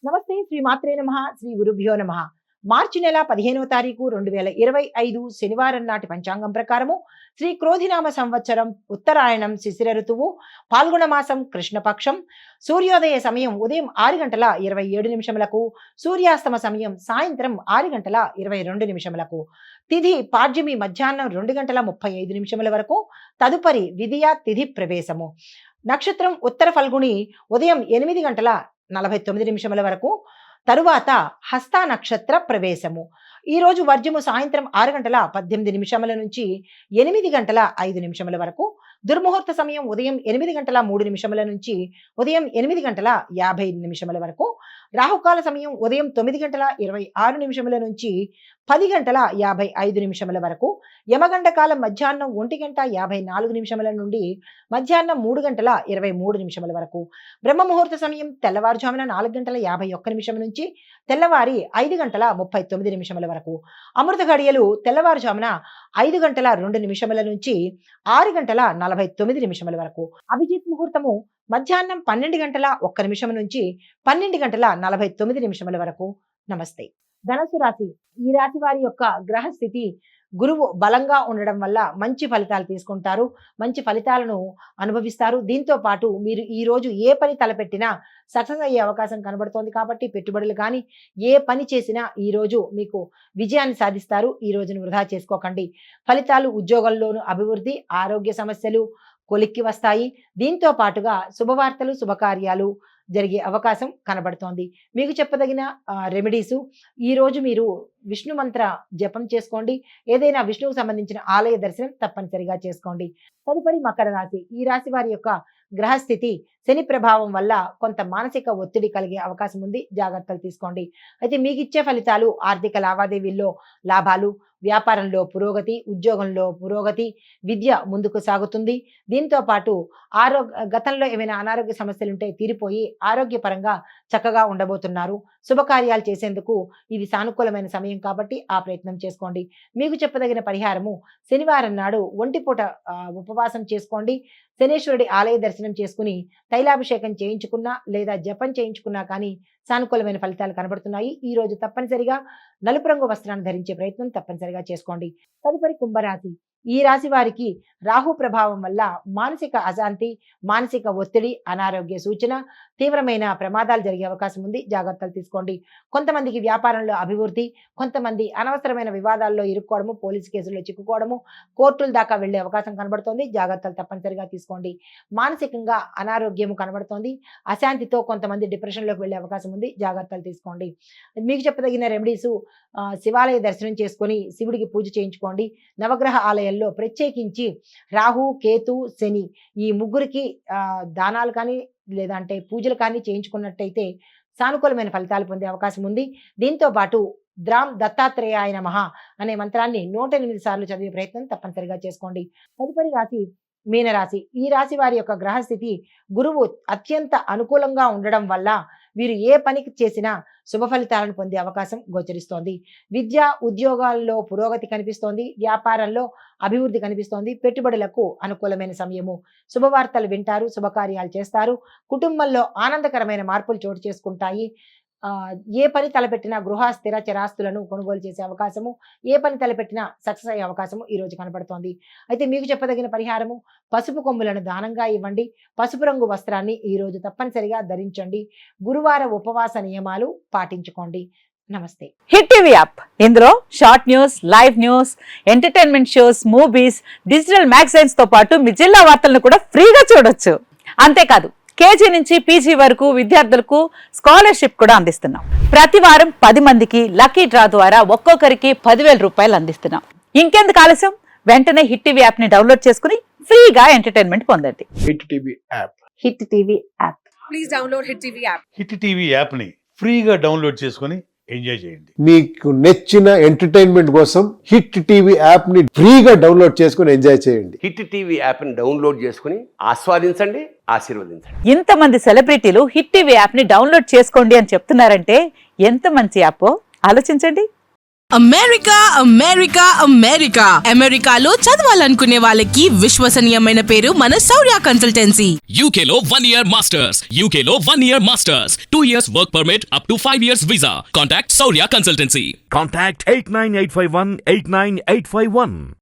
నమస్తే శ్రీ మాత్రే నమః శ్రీ గురుభ్యో నమః. మార్చి నెల 15వ తారీఖు 2025 శనివారం నాటి పంచాంగం ప్రకారము శ్రీ క్రోధినామ సంవత్సరం ఉత్తరాయణం శిశిర ఋతువు పాల్గొన మాసం కృష్ణపక్షం సూర్యోదయ సమయం ఉదయం 6:27 సూర్యాస్తమ సమయం సాయంత్రం 6:22 తిథి పాడ్యమి మధ్యాహ్నం 2:35 వరకు తదుపరి విధియ తిథి ప్రవేశము నక్షత్రం ఉత్తర ఫల్గుని ఉదయం 8:49 వరకు తరువాత హస్త నక్షత్ర ప్రవేశము. ఈ రోజు వర్జము సాయంత్రం 6:18 నుంచి 8:05 వరకు. దుర్ముహూర్త సమయం ఉదయం 8:03 నుంచి ఉదయం 8:50 వరకు. రాహుకాల సమయం ఉదయం 9:26 నుంచి 10:55 వరకు. యమగండ కాలం మధ్యాహ్నం 1:54 నుండి మధ్యాహ్నం 3:23 వరకు. బ్రహ్మ ముహూర్త సమయం తెల్లవారుజామున 4:51 నుంచి తెల్లవారి 5:39 వరకు. అమృత ఘడియలు తెల్లవారుజామున 5:02 నుంచి 6:49 వరకు. అభిజిత్ ముహూర్తము మధ్యాహ్నం 12:01 నుంచి 12:49 వరకు. నమస్తే. ధనస్సు రాశి. ఈ రాశి వారి యొక్క గ్రహస్థితి గురువు బలంగా ఉండడం వల్ల మంచి ఫలితాలు తీసుకుంటారు, మంచి ఫలితాలను అనుభవిస్తారు. దీంతో పాటు మీరు ఈ రోజు ఏ పని తలపెట్టినా సక్సెస్ అయ్యే అవకాశం కనబడుతోంది కాబట్టి పెట్టుబడులు కానీ ఏ పని చేసినా ఈ రోజు మీకు విజయాన్ని సాధిస్తారు. ఈ రోజును వృధా చేసుకోకండి. ఫలితాలు ఉద్యోగంలోను అభివృద్ధి, ఆరోగ్య సమస్యలు కొలిక్కి వస్తాయి. దీంతో పాటుగా శుభవార్తలు శుభకార్యాలు జరిగే అవకాశం కనబడుతోంది. మీకు చెప్పదగిన రెమెడీసు ఈ రోజు మీరు విష్ణు మంత్ర జపం చేసుకోండి. ఏదైనా విష్ణువుకు సంబంధించిన ఆలయ దర్శనం తప్పనిసరిగా చేసుకోండి. తదుపరి మకర రాశి. ఈ రాశి వారి యొక్క గ్రహస్థితి శని ప్రభావం వల్ల కొంత మానసిక ఒత్తిడి కలిగే అవకాశం ఉంది. జాగ్రత్తలు తీసుకోండి. అయితే మీకు ఇచ్చే ఫలితాలు ఆర్థిక లావాదేవీల్లో లాభాలు, వ్యాపారంలో పురోగతి, ఉద్యోగంలో పురోగతి, విద్య ముందుకు సాగుతుంది. దీంతో పాటు గతంలో ఏమైనా అనారోగ్య సమస్యలు ఉంటే తీరిపోయి ఆరోగ్యపరంగా చక్కగా ఉండబోతున్నారు. శుభకార్యాలు చేసేందుకు ఇది సానుకూలమైన సమయం కాబట్టి ఆ ప్రయత్నం చేసుకోండి. మీకు చెప్పదగిన పరిహారము శనివారం నాడు ఒంటిపూట ఉపవాసం చేసుకోండి. శనేశ్వరుడి ఆలయ దర్శనం చేసుకుని తైలాభిషేకం చేయించుకున్నా లేదా జపం చేయించుకున్నా కానీ సానుకూలమైన ఫలితాలు కనబడుతున్నాయి. ఈ రోజు తప్పనిసరిగా నలుపు రంగు వస్త్రాన్ని ధరించే ప్రయత్నం తప్పనిసరిగా చేసుకోండి. తదుపరి కుంభరాశి. ఈ రాశి వారికి రాహు ప్రభావం వల్ల మానసిక అశాంతి, మానసిక ఒత్తిడి, అనారోగ్య సూచన, తీవ్రమైన ప్రమాదాలు జరిగే అవకాశం ఉంది. జాగ్రత్తలు తీసుకోండి. కొంతమందికి వ్యాపారంలో అభివృద్ధి, కొంతమంది అనవసరమైన వివాదాల్లో ఇరుక్కోవడము, పోలీసు కేసుల్లో చిక్కుకోవడము, కోర్టుల దాకా వెళ్లే అవకాశం కనబడుతోంది. జాగ్రత్తలు తప్పనిసరిగా తీసుకోండి. మానసికంగా అనారోగ్యం కనబడుతోంది. అశాంతితో కొంతమంది డిప్రెషన్లోకి వెళ్లే అవకాశం ఉంది. జాగ్రత్తలు తీసుకోండి. మీకు చెప్పదగిన రెమెడీసు శివాలయ దర్శనం చేసుకొని శివుడికి పూజ చేయించుకోండి. నవగ్రహ ఆలయంలో ప్రత్యేకించి రాహు, కేతు, శని ఈ ముగ్గురికి దానాలు కానీ లేదంటే పూజలు కానీ చేయించుకున్నట్టయితే సానుకూలమైన ఫలితాలు పొందే అవకాశం ఉంది. దీంతో పాటు ద్రాం దత్తాత్రేయాయ నమః అనే మంత్రాన్ని 108 సార్లు చదివే ప్రయత్నం తప్పనిసరిగా చేసుకోండి. తదుపరి రాశి మీనరాశి. ఈ రాశి వారి యొక్క గ్రహస్థితి గురువు అత్యంత అనుకూలంగా ఉండడం వల్ల వీరు ఏ పనికి చేసినా శుభ ఫలితాలను పొందే అవకాశం గోచరిస్తోంది. విద్య, ఉద్యోగాల్లో పురోగతి కనిపిస్తోంది. వ్యాపారంలో అభివృద్ధి కనిపిస్తోంది. పెట్టుబడులకు అనుకూలమైన సమయము. శుభవార్తలు వింటారు, శుభకార్యాలు చేస్తారు. కుటుంబంలో ఆనందకరమైన మార్పులు చోటు చేసుకుంటాయి. ఏ పని తలపెట్టినా గృహ స్థిర చరాస్తులను కొనుగోలు చేసే అవకాశము, ఏ పని తలపెట్టినా సక్సెస్ అయ్యే అవకాశము ఈ రోజు కనపడుతోంది. అయితే మీకు చెప్పదగిన పరిహారము పసుపు కొమ్ములను దానంగా ఇవ్వండి. పసుపు రంగు వస్త్రాన్ని ఈ రోజు తప్పనిసరిగా ధరించండి. గురువార ఉపవాస నియమాలు పాటించుకోండి. నమస్తే. Hit TV app. ఇందులో short news, live news, entertainment shows, movies, digital magazines తో పాటు మీ జిల్లా వార్తలను కూడా ఫ్రీగా చూడొచ్చు. అంతేకాదు కేజీ నుంచి పీజీ వరకు విద్యార్థులకు స్కాలర్షిప్ కూడా అందిస్తున్నాం. ప్రతి వారం 10 మందికి లక్కీ డ్రా ద్వారా ఒక్కొక్కరికి 10,000 రూపాయలు అందిస్తున్నాం. ఇంకెందుకు ఆలస్యం? వెంటనే హిట్ టీవీ యాప్ ని డౌన్లోడ్ చేసుకుని ఫ్రీగా ఎంటర్టైన్మెంట్ పొందండి. Hit TV app. Hit TV app. Please download hit TV app. Hit TV app ని ఫ్రీగా డౌన్లోడ్ చేసుకుని ఎంజాయ్ చేయండి. మీకు నచ్చిన ఎంటర్టైన్మెంట్ కోసం హిట్ టీవీ యాప్ ని ఫ్రీగా డౌన్లోడ్ చేసుకుని ఎంజాయ్ చేయండి. హిట్ టీవీ యాప్ ని డౌన్లోడ్ చేసుకుని ఆస్వాదించండి, ఆశీర్వదించండి. ఇంతమంది సెలబ్రిటీలు హిట్ టీవీ యాప్ ని డౌన్లోడ్ చేసుకోండి అని చెప్తున్నారంటే ఎంత మంచి యాప్ ఆలోచించండి. అమెరికా అమెరికా అమెరికా అమెరికాలో చదవాలనుకునే వాళ్ళకి విశ్వసనీయమైన పేరు మన శౌర్య కన్సల్టెన్సీ. UK లో 1 year masters. UK లో 1 year masters. 2 years work permit up to 5 years visa. Contact Saurya Consultancy. Contact 89851 89851.